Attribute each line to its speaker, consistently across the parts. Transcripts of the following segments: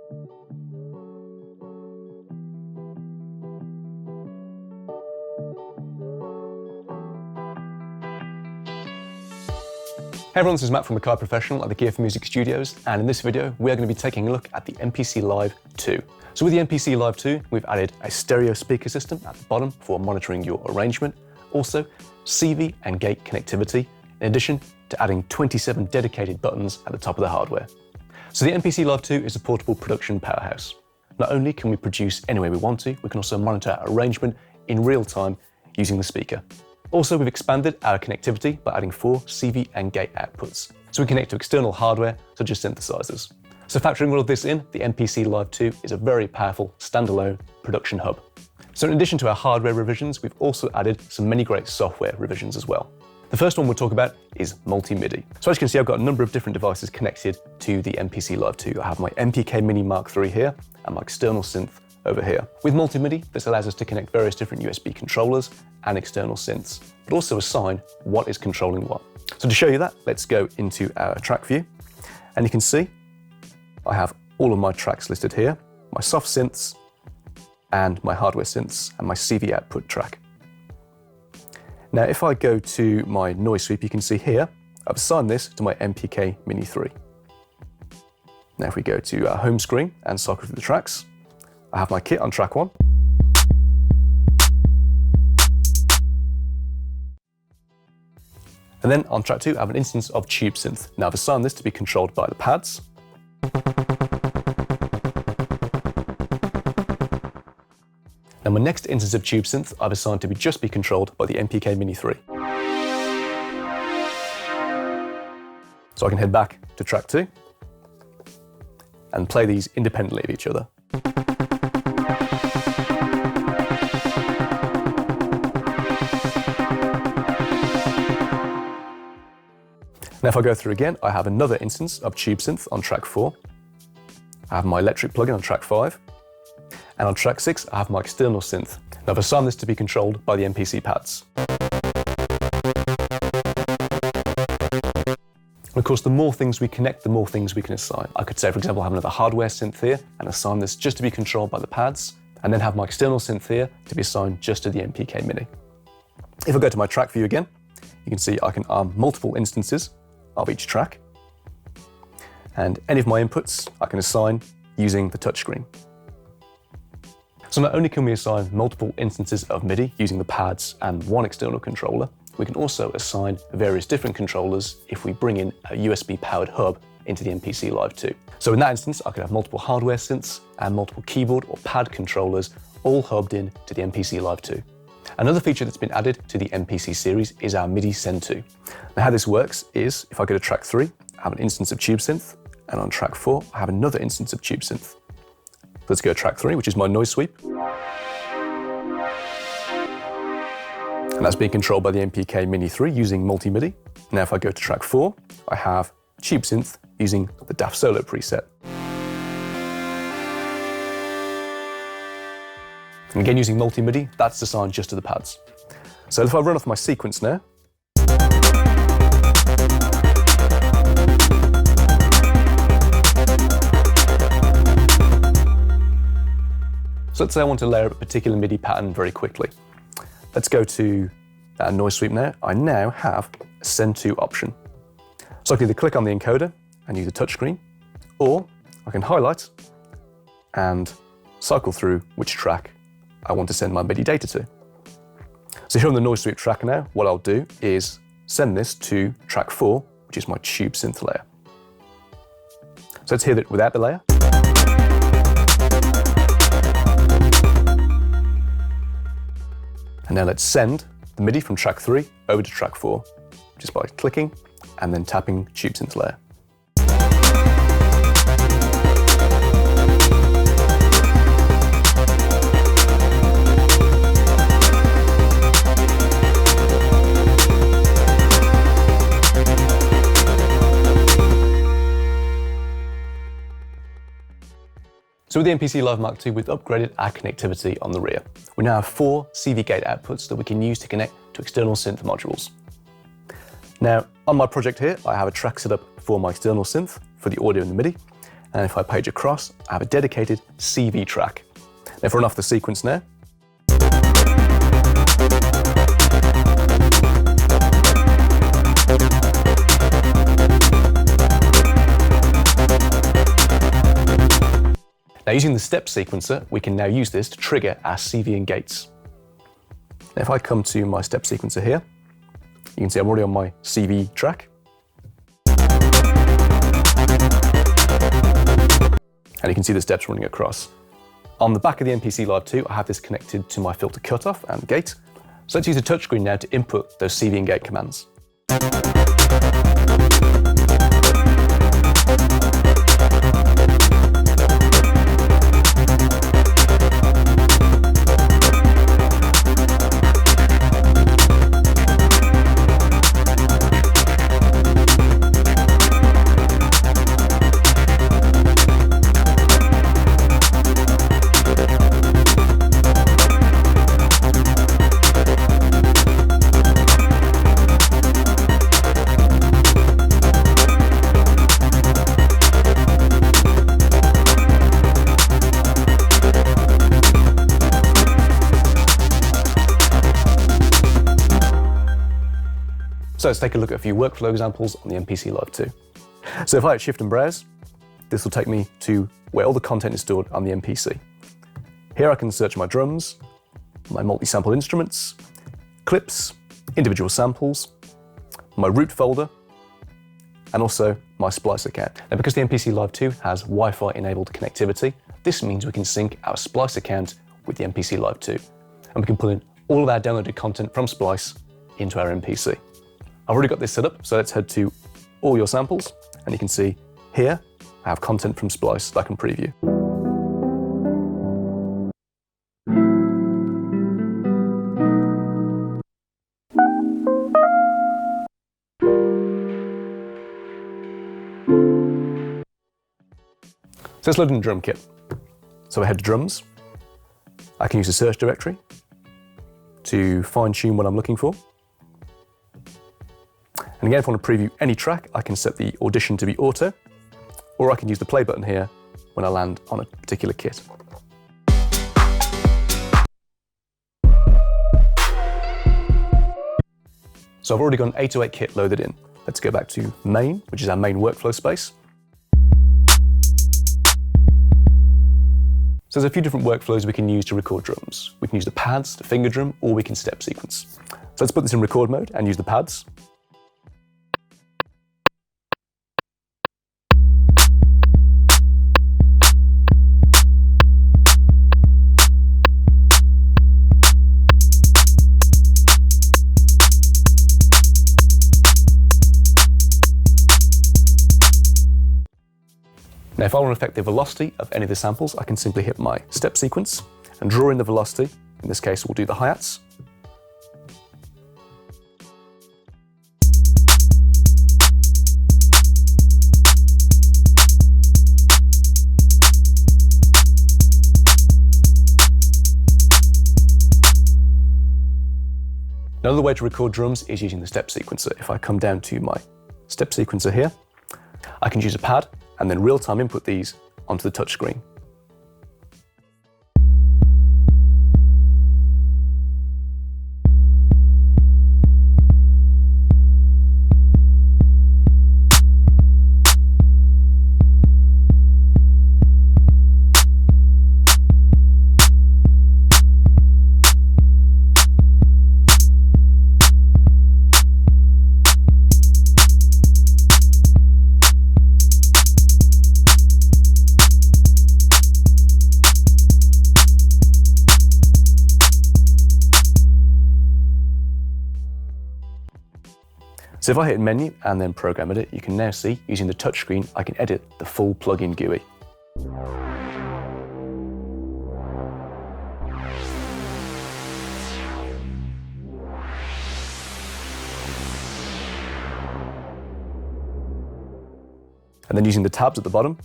Speaker 1: Hey everyone, this is Matt from Akai Professional at the Gear4music studios, and in this video we are going to be taking a look at the MPC Live II. So with the MPC Live II, we've added a stereo speaker system at the bottom for monitoring your arrangement, also CV and gate connectivity, in addition to adding 27 dedicated buttons at the top of the hardware. So the MPC Live II is a portable production powerhouse. Not only can we produce any way we want to, we can also monitor our arrangement in real time using the speaker. Also, we've expanded our connectivity by adding 4 CV and gate outputs, so we connect to external hardware such as synthesizers. So factoring all of this in, the MPC Live II is a very powerful standalone production hub. So in addition to our hardware revisions, we've also added some many great software revisions as well. The first one we'll talk about is Multi-Midi. So as you can see, I've got a number of different devices connected to the MPC Live II. I have my MPK Mini Mark III here and my external synth over here. With Multi-Midi, this allows us to connect various different USB controllers and external synths, but also assign what is controlling what. So to show you that, let's go into our track view. And you can see I have all of my tracks listed here, my soft synths and my hardware synths and my CV output track. Now, if I go to my noise sweep, you can see here, I've assigned this to my MPK Mini 3. Now, if we go to our home screen and cycle through the tracks, I have my kit on track 1. And then on track 2, I have an instance of tube synth. Now I've assigned this to be controlled by the pads. Now my next instance of tube synth, I've assigned to just be controlled by the MPK Mini 3. So I can head back to track 2 and play these independently of each other. Now if I go through again, I have another instance of tube synth on track 4. I have my electric plugin on track 5. And on track 6, I have my external synth. Now I've assigned this to be controlled by the MPC pads. And of course, the more things we connect, the more things we can assign. I could say, for example, I have another hardware synth here and assign this just to be controlled by the pads, and then have my external synth here to be assigned just to the MPK Mini. If I go to my track view again, you can see I can arm multiple instances of each track. And any of my inputs I can assign using the touchscreen. So not only can we assign multiple instances of MIDI using the pads and one external controller, we can also assign various different controllers if we bring in a USB-powered hub into the MPC Live II. So in that instance, I could have multiple hardware synths and multiple keyboard or pad controllers all hubbed in to the MPC Live II. Another feature that's been added to the MPC series is our Midi Center. Now how this works is, if I go to track 3, I have an instance of tube synth, and on track 4, I have another instance of tube synth. Let's go to track 3, which is my noise sweep. And that's being controlled by the MPK Mini 3 using Multi-Midi. Now if I go to track 4, I have tube synth using the DAF Solo preset. And again, using Multi-Midi, that's assigned just to the pads. So if I run off my sequence now, so let's say I want to layer up a particular MIDI pattern very quickly. Let's go to that noise sweep now. I now have a send to option. So I can either click on the encoder and use the touchscreen, or I can highlight and cycle through which track I want to send my MIDI data to. So here on the noise sweep track now, what I'll do is send this to track 4, which is my tube synth layer. So let's hear it without the layer. And now let's send the MIDI from track 3 over to track 4, just by clicking and then tapping tube synth layer. So with the MPC Live Mark II, we've upgraded our connectivity on the rear. We now have 4 CV Gate outputs that we can use to connect to external synth modules. Now, on my project here, I have a track set up for my external synth for the audio and the MIDI, And if I page across, I have a dedicated CV track. Now if I run off the sequence now, now using the step sequencer, we can now use this to trigger our CV and gates. Now if I come to my step sequencer here, you can see I'm already on my CV track. And you can see the steps running across. On the back of the MPC Live II, I have this connected to my filter cutoff and gate. So let's use the touchscreen now to input those CV and gate commands. So let's take a look at a few workflow examples on the MPC Live II. So if I hit Shift and Browse, this will take me to where all the content is stored on the MPC. Here I can search my drums, my multi-sample instruments, clips, individual samples, my root folder, and also my Splice account. Now because the MPC Live II has Wi-Fi enabled connectivity, this means we can sync our Splice account with the MPC Live II. And we can pull in all of our downloaded content from Splice into our MPC. I've already got this set up, so let's head to all your samples, and you can see here I have content from Splice that I can preview. So let's load in a drum kit. So I head to drums. I can use the search directory to fine tune what I'm looking for. And again, if I want to preview any track, I can set the audition to be auto, or I can use the play button here when I land on a particular kit. So I've already got an 808 kit loaded in. Let's go back to main, which is our main workflow space. So there's a few different workflows we can use to record drums. We can use the pads, the finger drum, or we can step sequence. So let's put this in record mode and use the pads. Now, if I want to affect the velocity of any of the samples, I can simply hit my step sequence and draw in the velocity. In this case, we'll do the hi-hats. Another way to record drums is using the step sequencer. If I come down to my step sequencer here, I can use a pad and then real-time input these onto the touchscreen. So if I hit menu and then program edit, you can now see, using the touchscreen, I can edit the full plugin GUI. And then using the tabs at the bottom,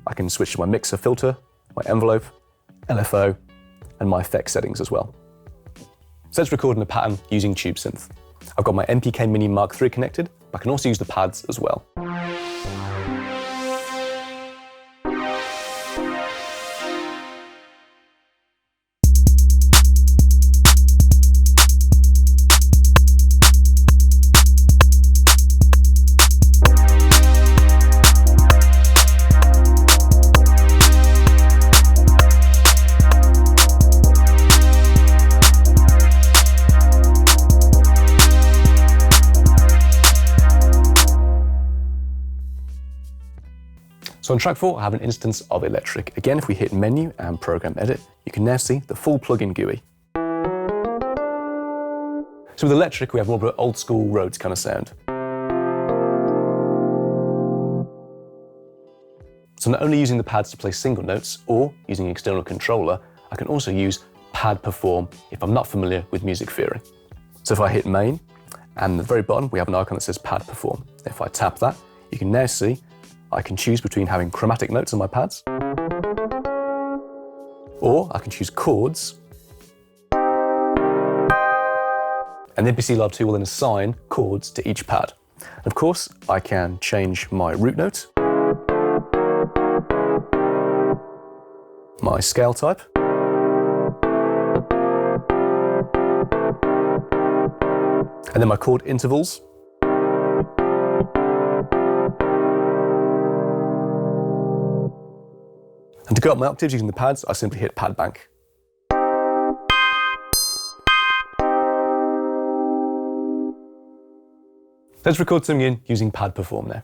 Speaker 1: I can switch to my mixer filter, my envelope, LFO, and my effects settings as well. So let's record in a pattern using Tube Synth. I've got my MPK Mini Mark III connected, but I can also use the pads as well. So on track 4, I have an instance of electric. Again, if we hit Menu and Program Edit, you can now see the full plugin GUI. So with electric, we have more of an old school Rhodes kind of sound. So not only using the pads to play single notes or using an external controller, I can also use Pad Perform if I'm not familiar with music theory. So if I hit Main, and at the very bottom we have an icon that says Pad Perform. If I tap that, you can now see I can choose between having chromatic notes on my pads, or I can choose chords, and the MPC Live II will then assign chords to each pad. And of course, I can change my root note, my scale type, and then my chord intervals, and to go up my octaves using the pads, I simply hit Pad Bank. Let's record something in using Pad Perform now.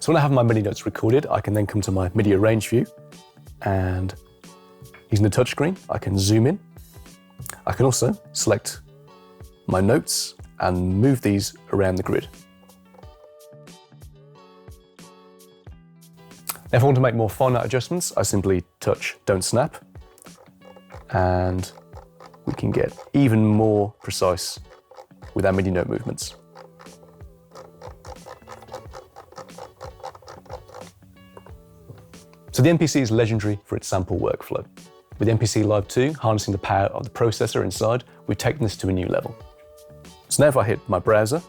Speaker 1: So when I have my MIDI notes recorded, I can then come to my MIDI arrange view, and using the touchscreen, I can zoom in. I can also select my notes and move these around the grid. Now, if I want to make more finite adjustments, I simply touch Don't Snap, and we can get even more precise with our MIDI note movements. So the MPC is legendary for its sample workflow. With MPC Live II harnessing the power of the processor inside, we've taken this to a new level. So now if I hit my browser,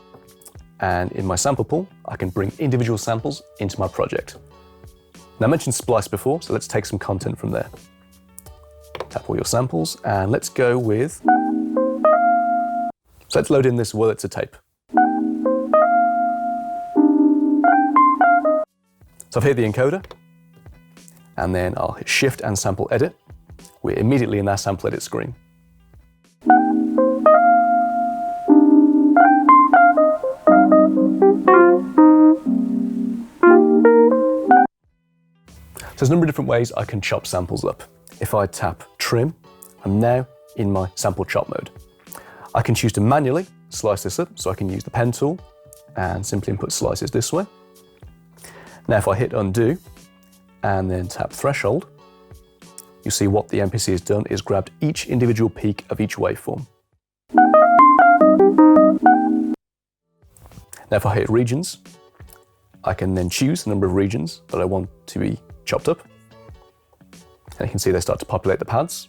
Speaker 1: and in my sample pool, I can bring individual samples into my project. Now I mentioned Splice before, so let's take some content from there. Tap all your samples, and let's go with... So let's load in this Wurlitzer tape. So I've hit the encoder, and then I'll hit Shift and Sample Edit. We're immediately in that sample edit screen. So there's a number of different ways I can chop samples up. If I tap Trim, I'm now in my sample chop mode. I can choose to manually slice this up, so I can use the pen tool and simply input slices this way. Now if I hit Undo, and then tap Threshold, you see what the MPC has done is grabbed each individual peak of each waveform. Now if I hit Regions, I can then choose the number of regions that I want to be chopped up. And you can see they start to populate the pads.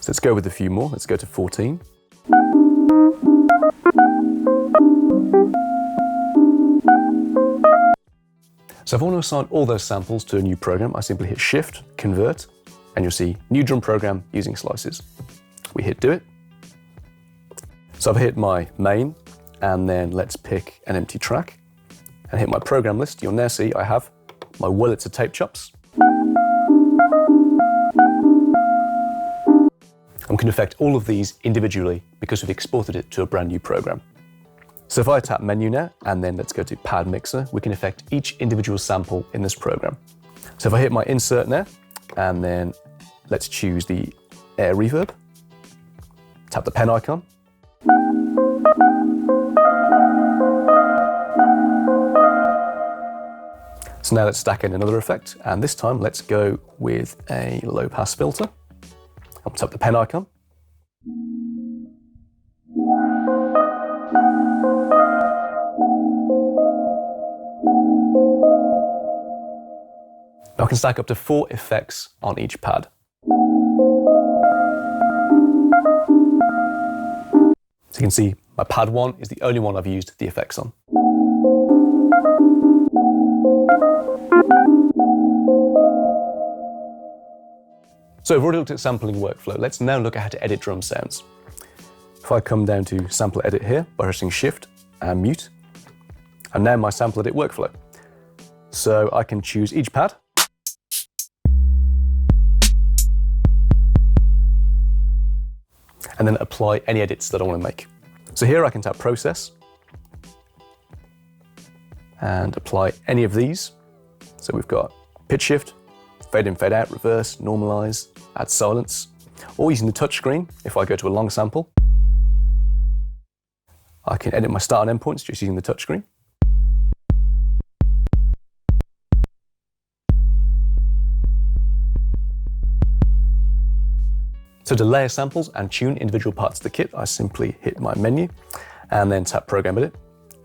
Speaker 1: So let's go with a few more. Let's go to 14. So if I want to assign all those samples to a new program, I simply hit Shift, Convert, and you'll see New Drum Program using slices. We hit Do It. So I've hit my main, and then let's pick an empty track, and hit my program list. You'll now see I have my Wurlitzer tape chops. And we can affect all of these individually because we've exported it to a brand new program. So if I tap Menu now, and then let's go to Pad Mixer, we can affect each individual sample in this program. So if I hit my Insert now, and then let's choose the Air Reverb, tap the pen icon, so now let's stack in another effect, and this time let's go with a low pass filter. I'll tap the pen icon. Now I can stack up to 4 effects on each pad. So you can see my pad 1 is the only one I've used the effects on. So we've already looked at sampling workflow. Let's now look at how to edit drum sounds. If I come down to sample edit here by pressing Shift and mute, and now my sample edit workflow. So I can choose each pad. And then apply any edits that I want to make. So here I can tap Process and apply any of these. So we've got pitch shift, fade in, fade out, reverse, normalize, add silence, or using the touchscreen. If I go to a long sample, I can edit my start and end points just using the touchscreen. So to layer samples and tune individual parts of the kit, I simply hit my menu and then tap Program Edit.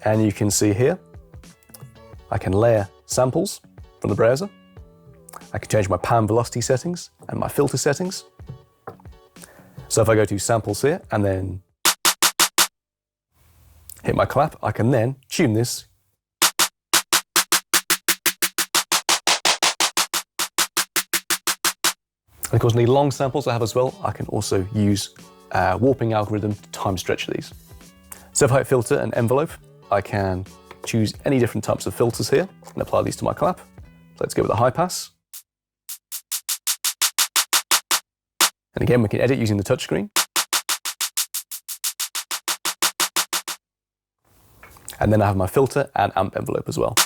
Speaker 1: And you can see here, I can layer samples from the browser. I can change my pan velocity settings and my filter settings. So if I go to samples here and then hit my clap, I can then tune this. And of course, any long samples I have as well, I can also use a warping algorithm to time stretch these. So if I hit filter and envelope, I can choose any different types of filters here and apply these to my clap. So let's go with a high pass. And again, we can edit using the touchscreen. And then I have my filter and amp envelope as well.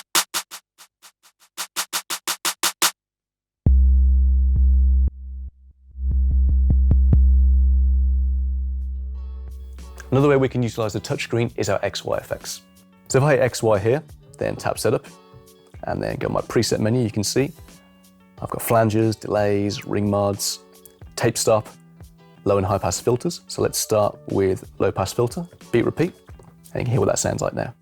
Speaker 1: Another way we can utilize the touchscreen is our XY effects. So if I hit XY here, then tap Setup, and then go to my preset menu, you can see I've got flanges, delays, ring mods, tape stop, low and high pass filters. So let's start with low pass filter, beat repeat, and you can hear what that sounds like now.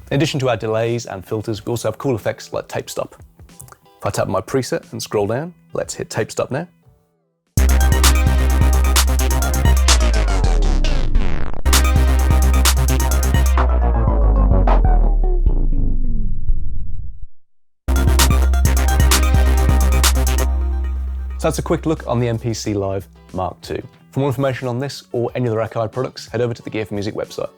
Speaker 1: In addition to our delays and filters, we also have cool effects like tape stop. If I tap my preset and scroll down, let's hit tape stop now. So that's a quick look on the MPC Live Mark II. For more information on this or any other Akai products, head over to the Gear4music website.